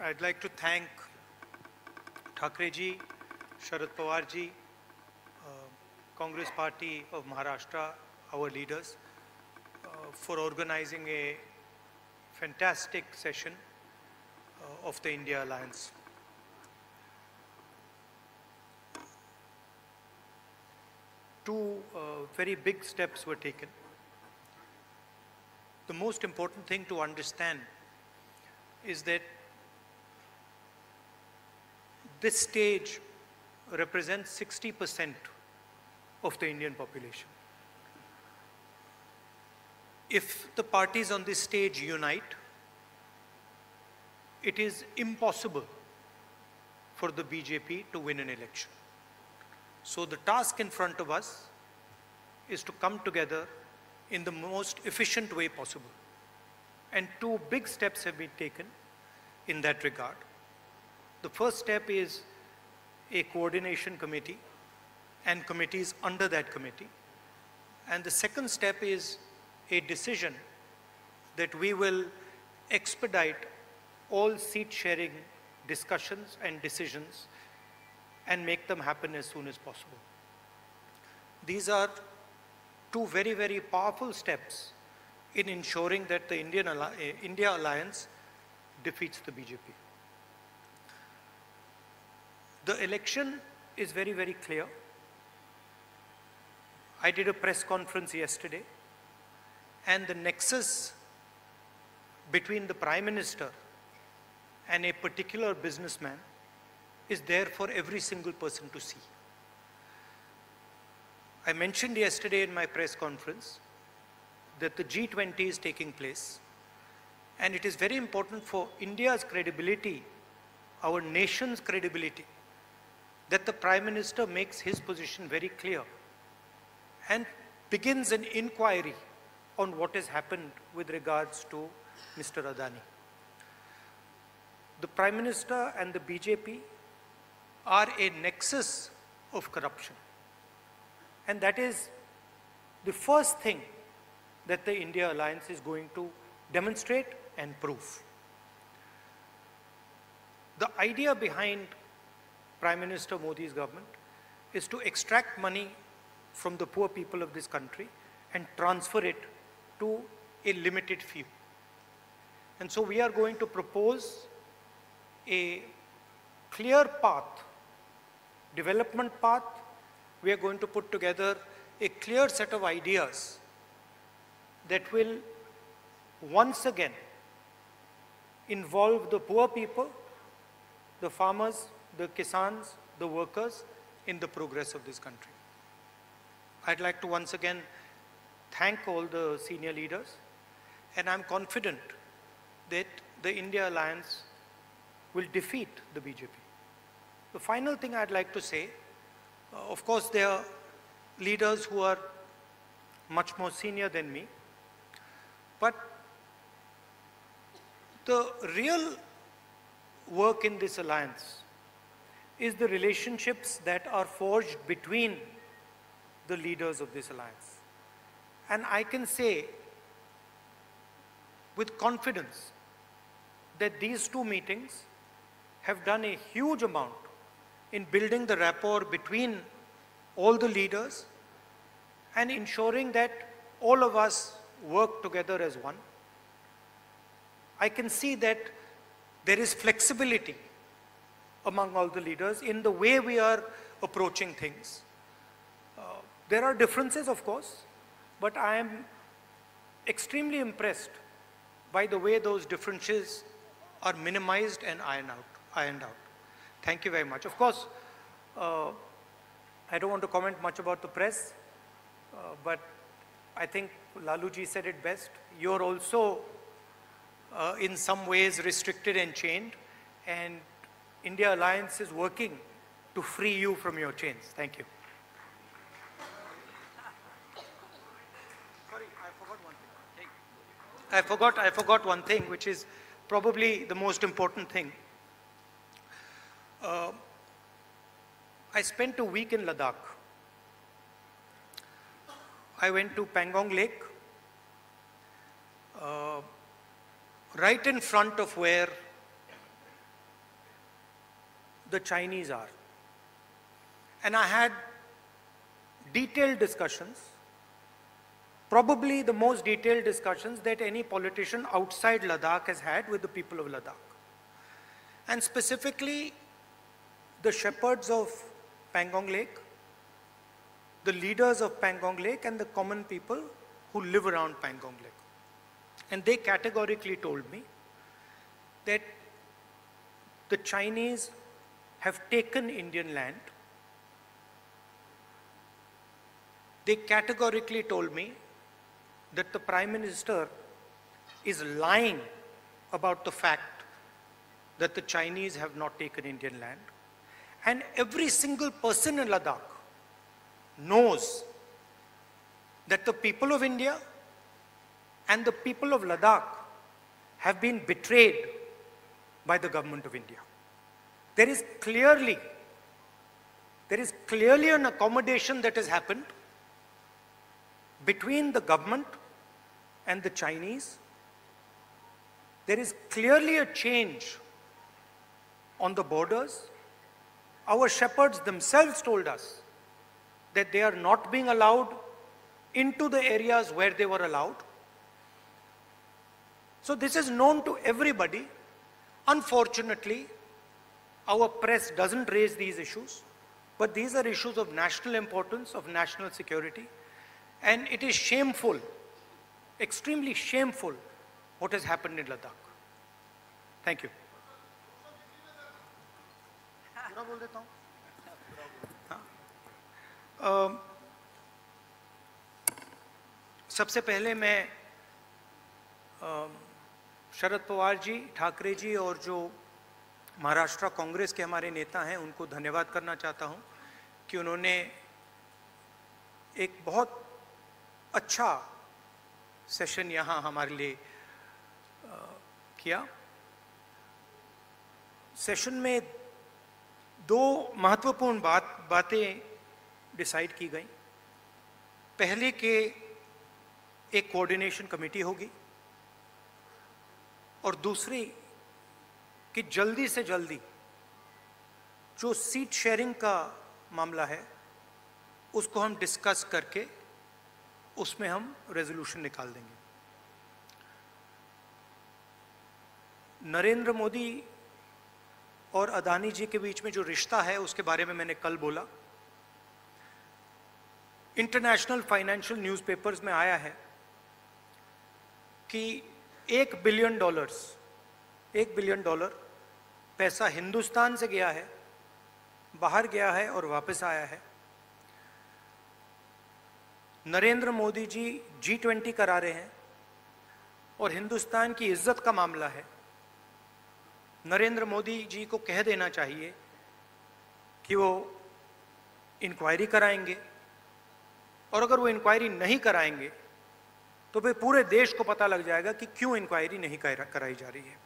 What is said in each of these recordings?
I'd like to thank Thackeray ji, Sharad Pawar ji, Congress Party of Maharashtra, our leaders, for organizing a fantastic session of the India Alliance. Two very big steps were taken. The most important thing to understand is that this stage represents 60% of the Indian population. If the parties on this stage unite, it is impossible for the BJP to win an election. So the task in front of us is to come together in the most efficient way possible. And two big steps have been taken in that regard. The first step is a coordination committee and committees under that committee. And the second step is a decision that we will expedite all seat sharing discussions and decisions and make them happen as soon as possible. These are two very, very powerful steps in ensuring that the India Alliance defeats the BJP. The election is very, very clear. I did a press conference yesterday, and the nexus between the Prime Minister and a particular businessman is there for every single person to see. I mentioned yesterday in my press conference that the G20 is taking place, and it is very important for India's credibility, our nation's credibility, that the Prime Minister makes his position very clear and begins an inquiry on what has happened with regards to Mr. Adani. The Prime Minister and the BJP are a nexus of corruption. And that is the first thing that the India Alliance is going to demonstrate and prove. The idea behind Prime Minister Modi's government is to extract money from the poor people of this country and transfer it to a limited few. And so we are going to propose a clear path, development path. We are going to put together a clear set of ideas that will once again involve the poor people, the farmers, the kisans, the workers in the progress of this country. I'd like to once again thank all the senior leaders, and I'm confident that the India Alliance will defeat the BJP. The final thing I'd like to say, of course, there are leaders who are much more senior than me, but the real work in this alliance is the relationships that are forged between the leaders of this alliance. And I can say with confidence that these two meetings have done a huge amount in building the rapport between all the leaders and ensuring that all of us work together as one. I can see that there is flexibility among all the leaders in the way we are approaching things. There are differences, of course, but I am extremely impressed by the way those differences are minimized and ironed out. Thank you very much. Of course, I don't want to comment much about the press, but I think Laluji said it best. You're also in some ways restricted and chained, and India Alliance is working to free you from your chains. Thank you. Sorry, I forgot one thing. I forgot one thing, which is probably the most important thing. I spent a week in Ladakh. I went to Pangong Lake, right in front of where the Chinese are. And I had detailed discussions, probably the most detailed discussions that any politician outside Ladakh has had with the people of Ladakh. And specifically, the shepherds of Pangong Lake, the leaders of Pangong Lake, and the common people who live around Pangong Lake. And they categorically told me that the Chinese have taken Indian land. They categorically told me that the Prime Minister is lying about the fact that the Chinese have not taken Indian land. And every single person in Ladakh knows that the people of India and the people of Ladakh have been betrayed by the government of India. There is clearly an accommodation that has happened between the government and the Chinese. There is clearly a change on the borders. Our shepherds themselves told us that they are not being allowed into the areas where they were allowed. So this is known to everybody. Unfortunately, our press doesn't raise these issues, but these are issues of national importance, of national security, and it is shameful, extremely shameful, what has happened in Ladakh. Thank you. सबसे पहले मैं शरद पवार जी, ठाकरे जी और जो महाराष्ट्र कांग्रेस के हमारे नेता हैं उनको धन्यवाद करना चाहता हूं कि उन्होंने एक बहुत अच्छा सेशन यहाँ हमारे लिए किया। सेशन में दो महत्वपूर्ण बातें डिसाइड की गई। पहले कि एक कोऑर्डिनेशन कमेटी होगी और दूसरी कि जल्दी से जल्दी जो सीट शेयरिंग का मामला है उसको हम डिस्कस करके उसमें हम रेजोल्यूशन निकाल देंगे। नरेंद्र मोदी और अदानी जी के बीच में जो रिश्ता है उसके बारे में मैंने कल बोला। इंटरनेशनल फाइनेंशियल न्यूज़पेपर्स में आया है कि $1 बिलियन पैसा हिंदुस्तान से गया है, बाहर गया है और वापस आया है। नरेंद्र मोदी जी G20 करा रहे हैं और हिंदुस्तान की इज्जत का मामला है। नरेंद्र मोदी जी को कह देना चाहिए कि वो इंक्वायरी कराएंगे, और अगर वो इंक्वायरी नहीं कराएंगे तो फिर पूरे देश को पता लग जाएगा कि क्यों इंक्वायरी नहीं कराई जा रही है।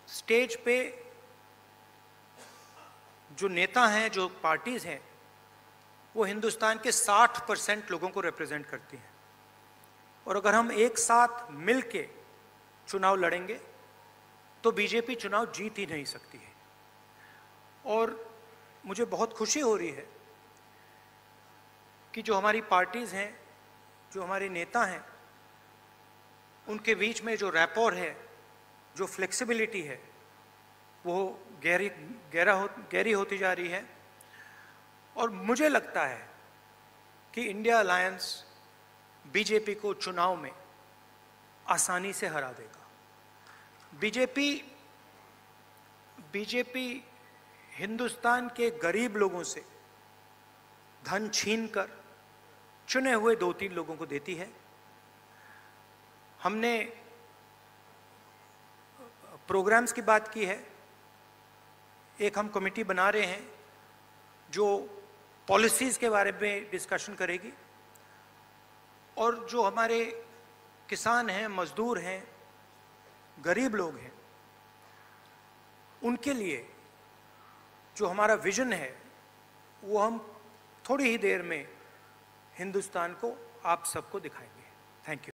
स्टेज पे जो नेता हैं, जो पार्टीज हैं, वो हिंदुस्तान के 60% लोगों को रिप्रेजेंट करती हैं, और अगर हम एक साथ मिलके चुनाव लड़ेंगे तो बीजेपी चुनाव जीत ही नहीं सकती है। और मुझे बहुत खुशी हो रही है कि जो हमारी पार्टीज हैं, जो हमारे नेता हैं, उनके बीच में जो रैपोर है, जो फ्लेक्सिबिलिटी है, वो गहरी होती जा रही है। और मुझे लगता है कि इंडिया अलायंस बीजेपी को चुनाव में आसानी से हरा देगा। बीजेपी हिंदुस्तान के गरीब लोगों से धन छीनकर चुने हुए 2-3 लोगों को देती है। हमने प्रोग्राम्स की बात की है। एक हम कमेटी बना रहे हैं जो पॉलिसीज़ के बारे में डिस्कशन करेगी, और जो हमारे किसान हैं, मजदूर हैं, गरीब लोग हैं, उनके लिए जो हमारा विजन है वो हम थोड़ी ही देर में हिंदुस्तान को, आप सबको दिखाएंगे। Thank you.